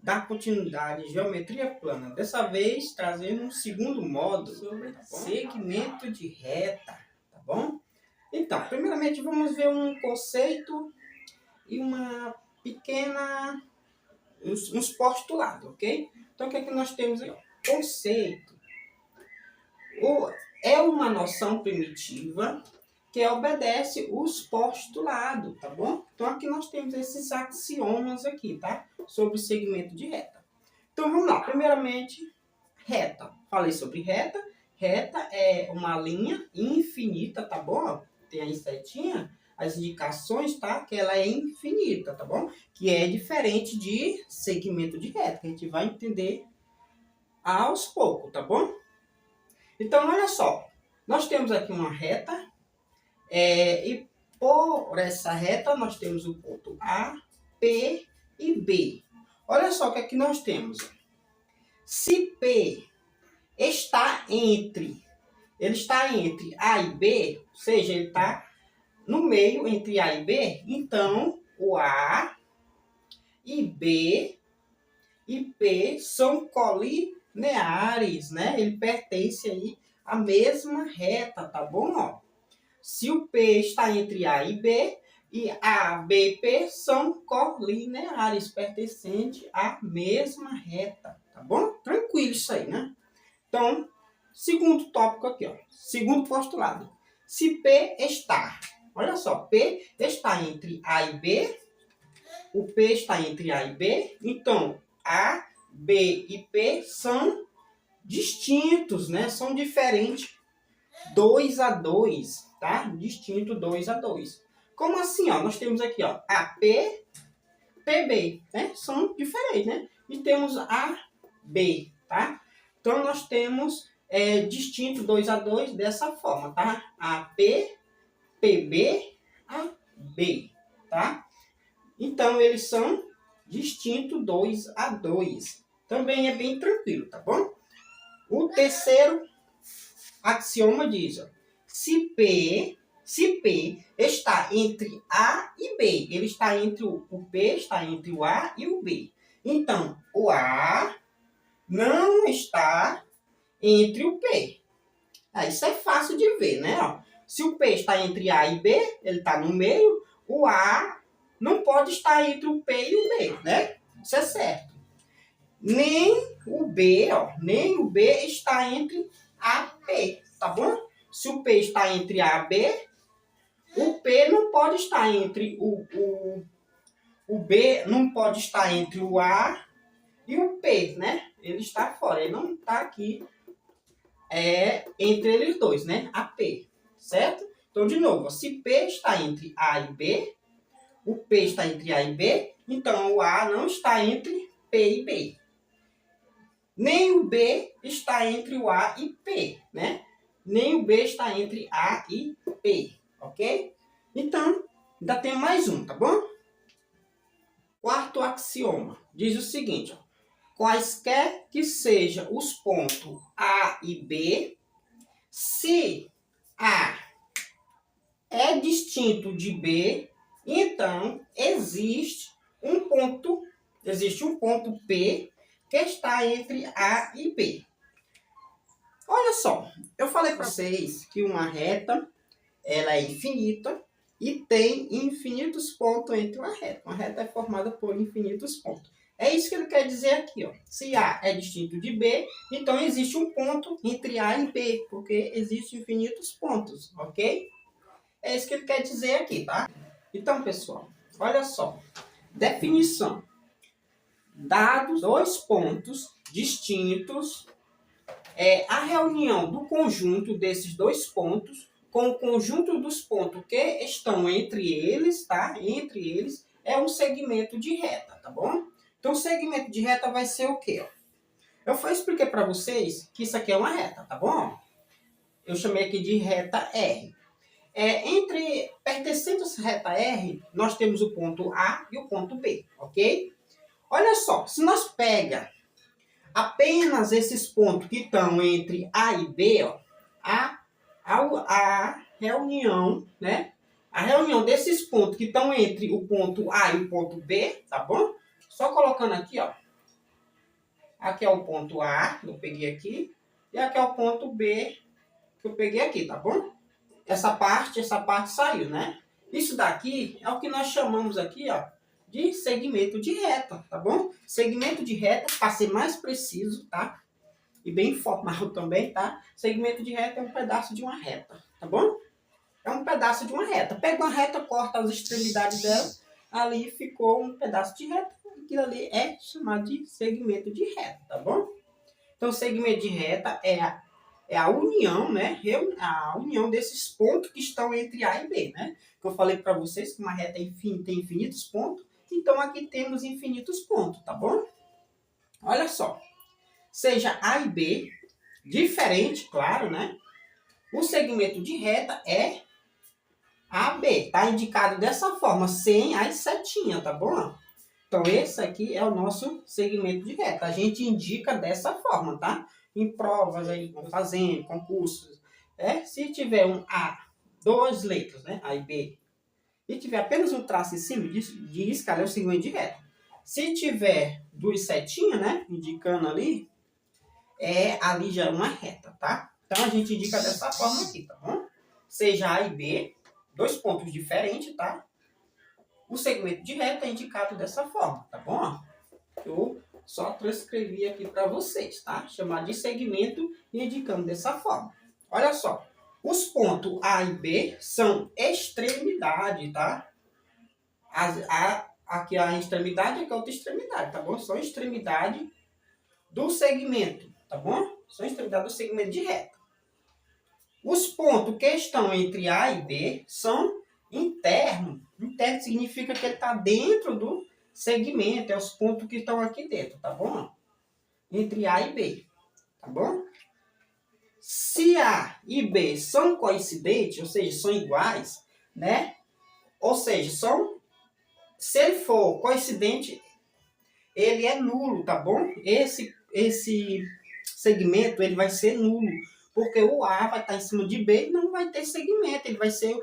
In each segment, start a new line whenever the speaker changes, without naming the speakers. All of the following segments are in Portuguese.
dar continuidade à geometria plana. Dessa vez, trazendo um segundo módulo sobre segmento de reta, tá bom? Então, primeiramente vamos ver um conceito e uma pequena, uns postulados, ok? Então, o que é que nós temos aí? Conceito é uma noção primitiva que obedece os postulados, tá bom? Então, aqui nós temos esses axiomas aqui, tá? Sobre o segmento de reta. Então, vamos lá. Primeiramente, reta. Falei sobre reta. Reta é uma linha infinita, tá bom? Tem aí setinha, as indicações, tá? Que ela é infinita, tá bom? Que é diferente de segmento de reta, que a gente vai entender aos poucos, tá bom? Então, olha só. Nós temos aqui uma reta. E por essa reta nós temos o ponto A, P e B. Olha só o que aqui nós temos. Se P está entre A e B, ou seja, ele está no meio entre A e B, então o A e B e P são colineares, né? Ele pertence aí à mesma reta, tá bom? Ó. Se o P está entre A e B, e A, B e P são colineares, pertencentes à mesma reta, tá bom? Tranquilo isso aí, né? Então, segundo tópico aqui, ó. Segundo postulado. Se P está, olha só, P está entre A e B, o P está entre A e B, então A, B e P são distintos, né? São diferentes 2 a 2, tá? Distinto 2 a 2. Como assim, ó? Nós temos aqui, ó, AP, PB, né? São diferentes, né? E temos AB, tá? Então, nós temos distinto 2 a 2 dessa forma, tá? AP, PB, AB, tá? Então, eles são distinto 2 a 2. Também é bem tranquilo, tá bom? O terceiro axioma diz, ó, se P está entre A e B, ele está entre o P está entre o A e o B. Então, o A não está entre o P. Isso é fácil de ver, né? Ó, se o P está entre A e B, ele está no meio, o A não pode estar entre o P e o B, né? Isso é certo. Nem o B está entre A e B, tá bom? Se o P está entre A e B, o P não pode estar entre o B, não pode estar entre o A e o P, né? Ele está fora, ele não está aqui entre eles dois, né? A P, certo? Então, de novo, se P está entre A e B, o P está entre A e B, então o A não está entre P e B. Nem o B está entre o A e P, né? Nem o B está entre A e P, ok? Então, ainda tem mais um, tá bom? Quarto axioma diz o seguinte, ó, quaisquer que sejam os pontos A e B, se A é distinto de B, então existe um ponto P que está entre A e B. Olha só, eu falei para vocês que uma reta ela é infinita e tem infinitos pontos entre uma reta. Uma reta é formada por infinitos pontos. É isso que ele quer dizer aqui, ó. Se A é distinto de B, então existe um ponto entre A e B, porque existem infinitos pontos, ok? É isso que ele quer dizer aqui, tá? Então, pessoal, olha só. Definição. Dados dois pontos distintos, a reunião do conjunto desses dois pontos com o conjunto dos pontos que estão entre eles, tá? Entre eles é um segmento de reta, tá bom? Então, o segmento de reta vai ser o quê? Eu expliquei para vocês que isso aqui é uma reta, tá bom? Eu chamei aqui de reta R. Entre pertencentes à reta R, nós temos o ponto A e o ponto B, ok? Olha só, se nós pega apenas esses pontos que estão entre A e B, ó, a reunião, né? A reunião desses pontos que estão entre o ponto A e o ponto B, tá bom? Só colocando aqui, ó, Aqui é o ponto A, que eu peguei aqui. E aqui é o ponto B, que eu peguei aqui, tá bom? Essa parte saiu, né? Isso daqui é o que nós chamamos aqui, ó, de segmento de reta, tá bom? Segmento de reta, para ser mais preciso, tá? E bem formal também, tá? Segmento de reta é um pedaço de uma reta, tá bom? É um pedaço de uma reta. Pega uma reta, corta as extremidades dela, ali ficou um pedaço de reta. Aquilo ali é chamado de segmento de reta, tá bom? Então, segmento de reta é a união, né? A união desses pontos que estão entre A e B, né? Que eu falei para vocês que uma reta tem infinitos pontos. Então, aqui temos infinitos pontos, tá bom? Olha só. Seja A e B, diferente, claro, né? O segmento de reta é AB. Tá indicado dessa forma, sem as setinhas, tá bom? Então, esse aqui é o nosso segmento de reta. A gente indica dessa forma, tá? Em provas aí, fazendo, concursos. Se tiver um A, duas letras, né? A e B, e tiver apenas um traço em cima, diz que é o segmento de reta. Se tiver duas setinhas, né? Indicando ali, ali já é uma reta, tá? Então, a gente indica dessa forma aqui, tá bom? Seja A e B, dois pontos diferentes, tá? O segmento de reta é indicado dessa forma, tá bom? Eu só transcrevi aqui para vocês, tá? Chamar de segmento e indicando dessa forma. Olha só, os pontos A e B são extremidade, tá? Aqui a extremidade, aqui a outra extremidade, tá bom? São extremidade do segmento, tá bom? São extremidade do segmento de reta. Os pontos que estão entre A e B são internos. Interno significa que ele está dentro do segmento, é os pontos que estão aqui dentro, tá bom? Entre A e B, tá bom? Se A e B são coincidentes, ou seja, são iguais, né? Ou seja, se ele for coincidente, ele é nulo, tá bom? Esse segmento, ele vai ser nulo, porque o A vai estar em cima de B e não vai ter segmento, ele vai ser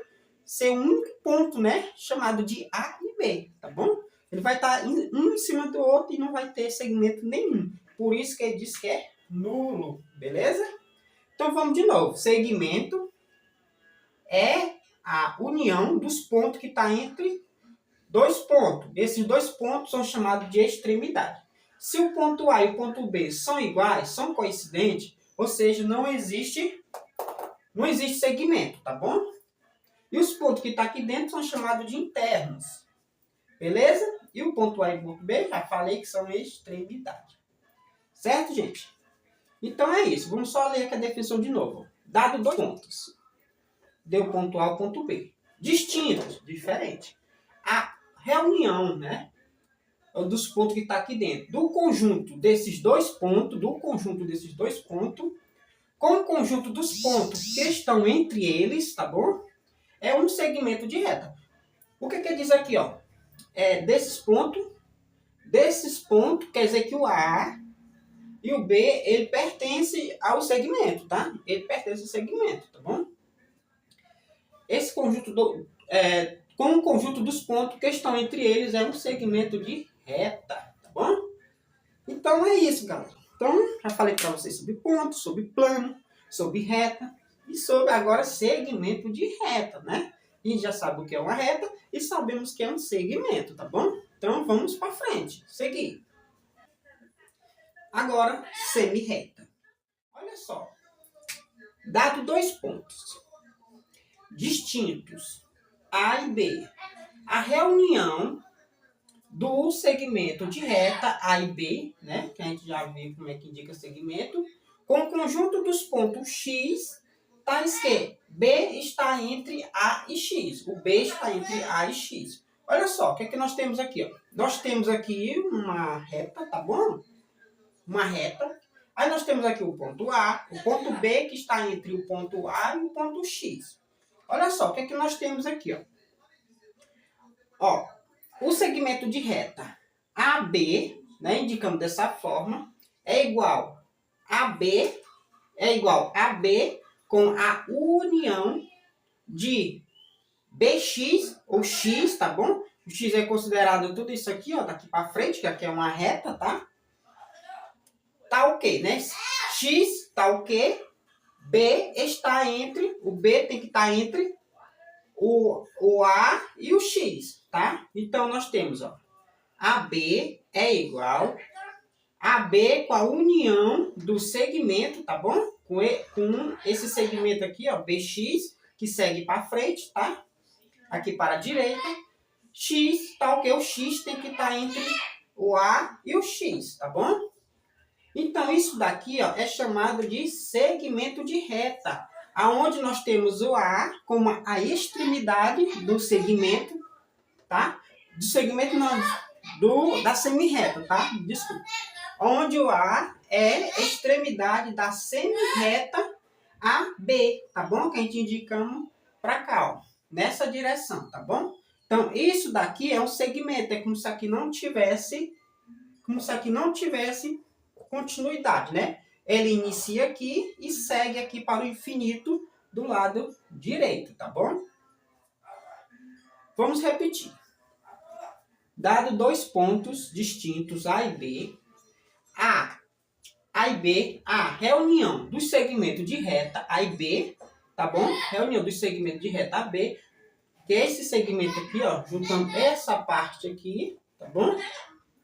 um único ponto, né? Chamado de A e B, tá bom? Ele vai estar um em cima do outro e não vai ter segmento nenhum. Por isso que ele diz que é nulo, beleza? Então vamos de novo. Segmento é a união dos pontos que está entre dois pontos. Esses dois pontos são chamados de extremidade. Se o ponto A e o ponto B são iguais, são coincidentes, ou seja, não existe segmento, tá bom? E os pontos que estão aqui dentro são chamados de internos. Beleza? E o ponto A e o ponto B, já falei que são extremidades. Certo, gente? Então é isso. Vamos só ler aqui a definição de novo. Dado dois pontos. Deu ponto A ao ponto B. Distintos, diferente. A reunião, né? Dos pontos que está aqui dentro. Do conjunto desses dois pontos, com o conjunto dos pontos que estão entre eles, tá bom? É um segmento de reta. O que diz aqui, ó? Desses pontos, quer dizer que o A e o B, ele pertence ao segmento, tá? Ele pertence ao segmento, tá bom? Esse conjunto com o conjunto dos pontos que estão entre eles é um segmento de reta, tá bom? Então é isso, galera. Então, já falei para vocês sobre ponto, sobre plano, sobre reta e sobre agora segmento de reta, né? A gente já sabe o que é uma reta e sabemos que é um segmento, tá bom? Então vamos para frente, seguir. Agora, semi-reta. Olha só. Dado dois pontos distintos, A e B, a reunião do segmento de reta A e B, né, que a gente já viu como é que indica segmento, com o conjunto dos pontos X, tais que B está entre A e X. O B está entre A e X. Olha só, o que é que nós temos aqui? Ó? Nós temos aqui uma reta, tá bom? Uma reta. Aí nós temos aqui o ponto A, o ponto B, que está entre o ponto A e o ponto X. Olha só, o que é que nós temos aqui? Ó, o segmento de reta AB, né, indicando dessa forma, é igual a B com a união de BX, ou X, tá bom? O X é considerado tudo isso aqui, ó, daqui para frente, que aqui é uma reta, tá? tá o quê, né? X tá o quê? B está entre, o B tem que estar entre o A e o X, tá? Então, nós temos, ó, AB é igual a B com a união do segmento, tá bom? Com esse segmento aqui, ó, BX, que segue para frente, tá? Aqui para a direita. X, tá o quê? O X tem que estar entre o A e o X, tá bom? Então, isso daqui, ó, é chamado de segmento de reta, aonde nós temos o A como a extremidade do segmento, tá? Do segmento não, da semirreta, tá? Desculpa. Onde o A é a extremidade da semirreta AB, tá bom? Que a gente indicamos para cá, ó, nessa direção, tá bom? Então, isso daqui é um segmento, é como se aqui não tivesse continuidade, né? Ele inicia aqui e segue aqui para o infinito do lado direito, tá bom? Vamos repetir. Dado dois pontos distintos A e B, A e B, a reunião do segmento de reta A e B, tá bom? Reunião do segmento de reta AB, que é esse segmento aqui, ó, juntando essa parte aqui, tá bom?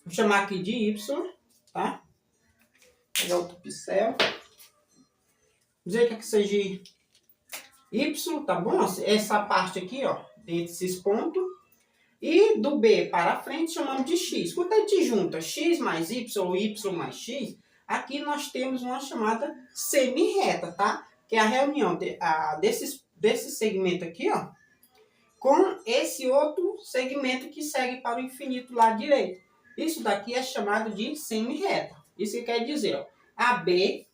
Vou chamar aqui de Y, tá? Vou pegar outro pincel. Dizer que aqui seja Y, tá bom? Essa parte aqui, ó, dentro desses pontos. E do B para frente chamamos de X. Quando a gente junta X mais Y, Y mais X, aqui nós temos uma chamada semirreta, tá? Que é a reunião desse segmento aqui, ó, com esse outro segmento que segue para o infinito lá direito. Isso daqui é chamado de semirreta. Isso que quer dizer, ó, AB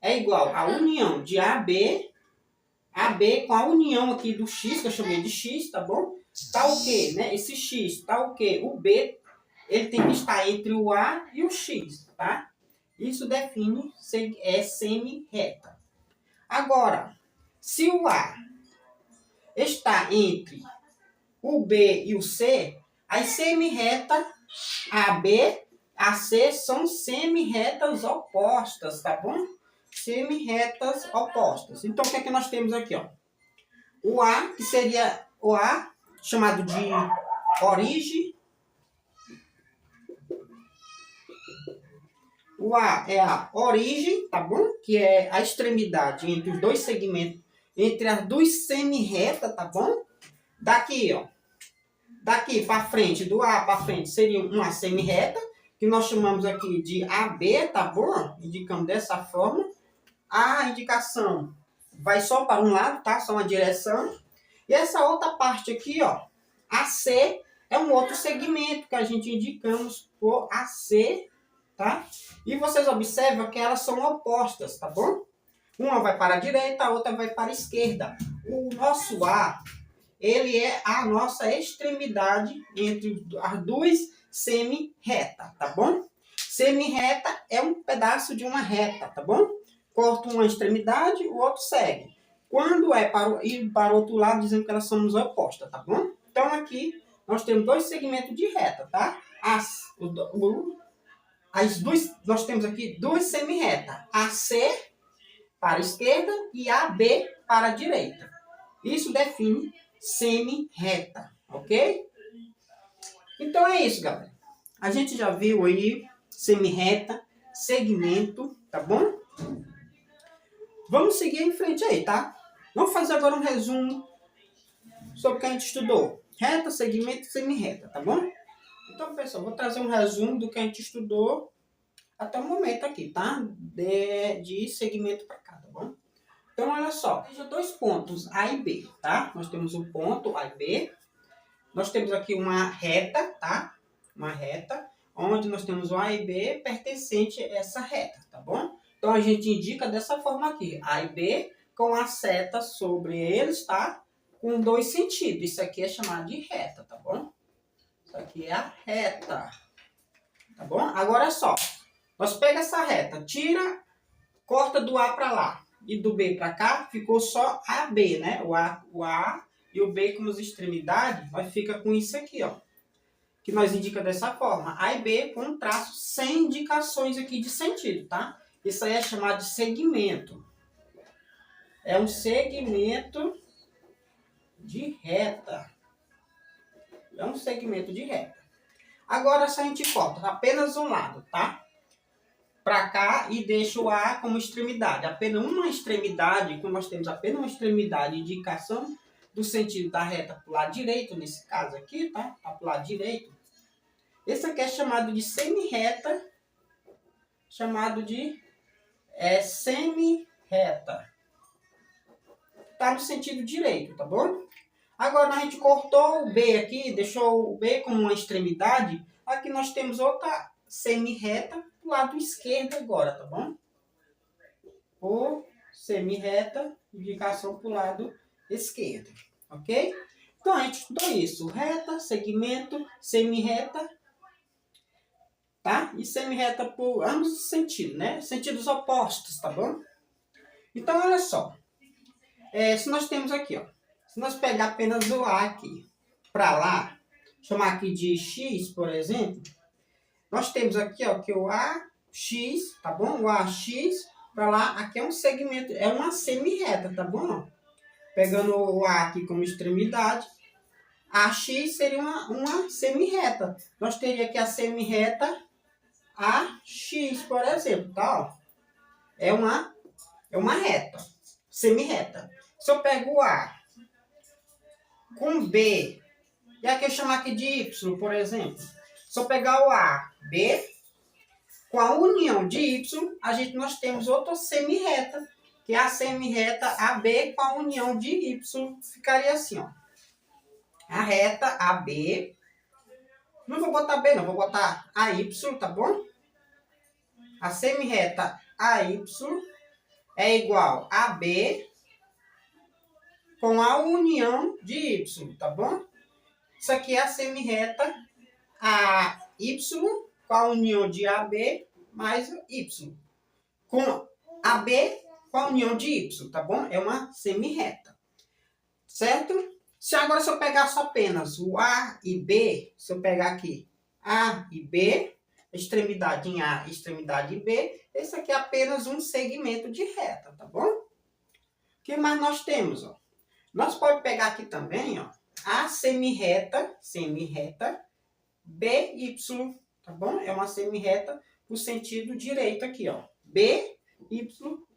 é igual à união de AB com a união aqui do X, que eu chamei de X, tá bom? Tá o quê, né? Esse X tá o quê? O B, ele tem que estar entre o A e o X, tá? Isso define semirreta. Agora, se o A está entre o B e o C, as semirretas AB, AC são semirretas opostas, tá bom? Semirretas opostas. Então, o que é que nós temos aqui, ó? O A, que seria o A, chamado de origem. O A é a origem, tá bom? Que é a extremidade entre os dois segmentos, entre as duas semirretas, tá bom? Daqui, ó. Daqui para frente, do A para frente, seria uma semirreta, que nós chamamos aqui de AB, tá bom? Indicamos dessa forma. A indicação vai só para um lado, tá? Só uma direção. E essa outra parte aqui, ó, AC, é um outro segmento que a gente indicamos por AC, tá? E vocês observam que elas são opostas, tá bom? Uma vai para a direita, a outra vai para a esquerda. O nosso A, ele é a nossa extremidade entre as duas semirretas, tá bom? Semirreta é um pedaço de uma reta, tá bom? Corta uma extremidade, o outro segue. Quando é ir para o outro lado, dizendo que elas são opostas, tá bom? Então, aqui, nós temos dois segmentos de reta, tá? Nós temos aqui duas semirretas. AC para a esquerda e AB para a direita. Isso define semirreta, ok? Então, é isso, galera. A gente já viu aí semirreta, segmento, tá bom? Vamos seguir em frente aí, tá? Vamos fazer agora um resumo sobre o que a gente estudou. Reta, segmento e semirreta, tá bom? Então, pessoal, vou trazer um resumo do que a gente estudou até o momento aqui, tá? De segmento para cá, tá bom? Então, olha só. Veja dois pontos, A e B, tá? Nós temos um ponto, A e B. Nós temos aqui uma reta, tá? Uma reta, onde nós temos o A e B pertencente a essa reta, tá bom? Então, a gente indica dessa forma aqui, A e B, com a seta sobre eles, tá? Com dois sentidos. Isso aqui é chamado de reta, tá bom? Isso aqui é a reta, tá bom? Agora só, nós pegamos essa reta, tira, corta do A para lá e do B para cá, ficou só AB, né? O A e o B como as extremidades, nós fica com isso aqui, ó. que nós indica dessa forma. A e B com um traço sem indicações aqui de sentido, tá? Isso aí é chamado de segmento. É um segmento de reta. É um segmento de reta. Agora, se a gente corta apenas um lado, tá? Para cá e deixa o A como extremidade. Apenas uma extremidade, como nós temos apenas uma extremidade de indicação do sentido da reta para o lado direito, nesse caso aqui, tá? Para o lado direito. Esse aqui é chamado de semi-reta. Chamado de semi-reta. Tá no sentido direito, tá bom? Agora a gente cortou o B aqui, deixou o B como uma extremidade. Aqui nós temos outra semi-reta do lado esquerdo agora, tá bom? Ou semi-reta, indicação para o lado esquerdo, ok? Então a gente estudou isso, reta, segmento, semi-reta, tá? E semi-reta por ambos os sentidos, né? Sentidos opostos, tá bom? Então olha só, se nós temos aqui, ó, se nós pegar apenas o A aqui para lá, chamar aqui de X, por exemplo, nós temos aqui, ó, que o AX, tá bom? O AX para lá, aqui é um segmento, é uma semi-reta, tá bom? Pegando o A aqui como extremidade, AX seria uma semi-reta. Nós teríamos aqui a semi-reta AX, por exemplo, tá? Ó. É uma reta, semi-reta. Se eu pego o A com B, e aqui eu chamar aqui de Y, por exemplo. Se eu pegar o A, B, com a união de Y, nós temos outra semi-reta, que é a semi-reta AB com a união de Y. Ficaria assim, ó. A reta AB, não vou botar B não, vou botar AY, tá bom? A semi-reta AY é igual a B com a união de Y, tá bom? Isso aqui é a semi-reta AY com a união de AB mais Y. Com AB com a união de Y, tá bom? É uma semi-reta, certo? Agora se eu pegar só apenas o A e B, se eu pegar aqui A e B, extremidade em A, extremidade em B, esse aqui é apenas um segmento de reta, tá bom? O que mais nós temos, ó? Nós podemos pegar aqui também, ó, a semi-reta BY, tá bom? É uma semi-reta no sentido direito aqui, ó. BY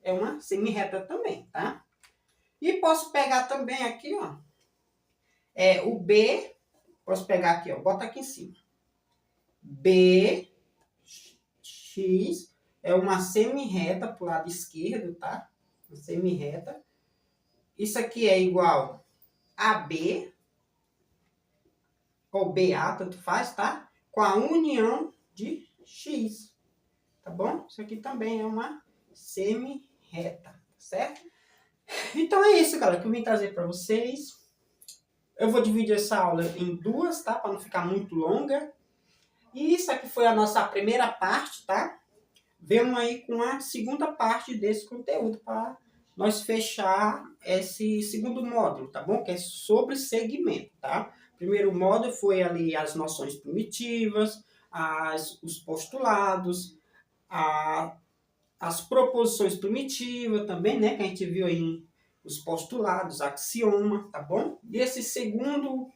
é uma semi-reta também, tá? E posso pegar também aqui, ó, o B, posso pegar aqui, ó, bota aqui em cima. BX é uma semi-reta para o lado esquerdo, tá? Uma semi-reta. Isso aqui é igual a B, ou BA, tanto faz, tá? Com a união de X, tá bom? Isso aqui também é uma semi-reta, certo? Então é isso, galera, que eu vim trazer para vocês. Eu vou dividir essa aula em duas, tá? Para não ficar muito longa. E isso aqui foi a nossa primeira parte, tá? Vemos aí com a segunda parte desse conteúdo para nós fechar esse segundo módulo, tá bom? Que é sobre segmento, tá? O primeiro módulo foi ali as noções primitivas, os postulados, as proposições primitivas também, né? Que a gente viu aí os postulados, axioma, tá bom? E esse segundo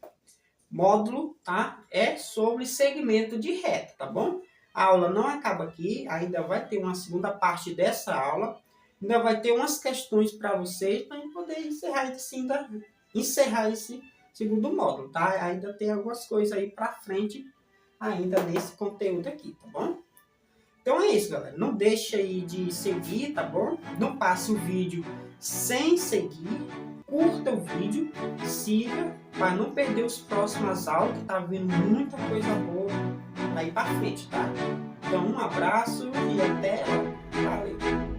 módulo, tá? É sobre segmento de reta, tá bom? A aula não acaba aqui, ainda vai ter uma segunda parte dessa aula. Ainda vai ter umas questões para vocês, para poder encerrar esse segundo módulo, tá? Ainda tem algumas coisas aí para frente, ainda nesse conteúdo aqui, tá bom? Então é isso, galera. Não deixa aí de seguir, tá bom? Não passe o vídeo sem seguir. Curta o vídeo, siga, para não perder os próximas aulas, que tá vindo muita coisa boa aí para frente, tá? Então um abraço e até lá. Valeu!